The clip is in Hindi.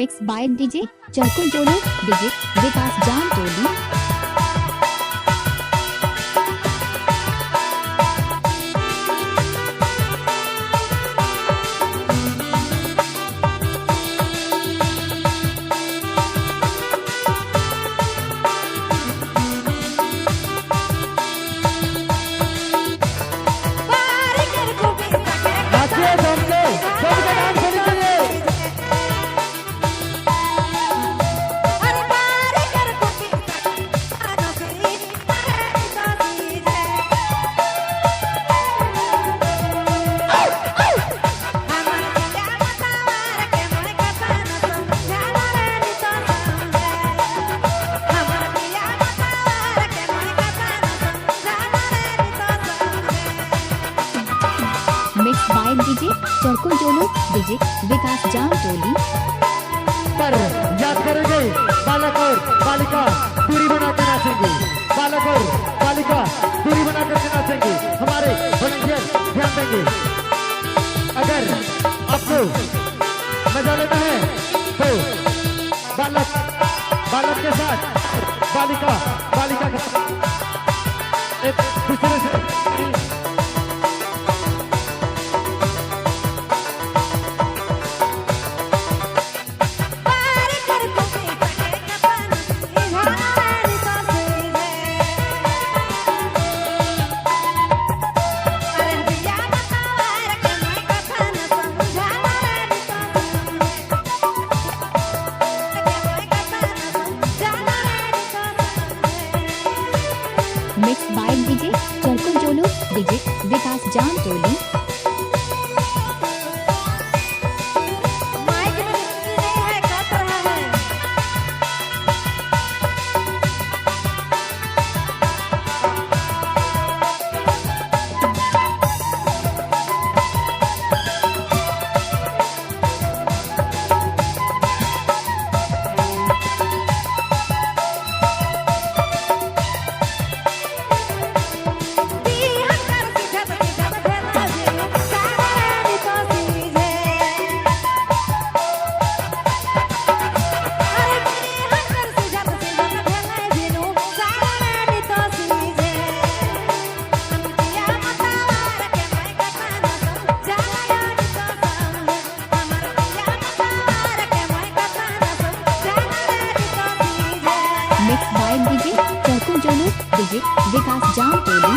मिक्स बाय डीजे चरकुल जोड़ो डीजे विकास जान टोली। मिक्स बाय डीजे चरकुल जोड़ो डीजे विकास जान टोली। पर याद करेंगे बालक और बालिका दूरी बनाकर नाचेंगे, बालक और बालिका दूरी बनाकर नाचेंगे। हमारे वॉलंटियर ध्यान देंगे। अगर आपको मजा लेना है तो बालक के साथ बालिका के साथ एक दूसरे से मिक्स बाय डीजे चरकुल जोड़ो डीजे विकास जान टोली। मिक्स बाय डीजे चरकुल जोड़ो डीजे विकास जान टोली।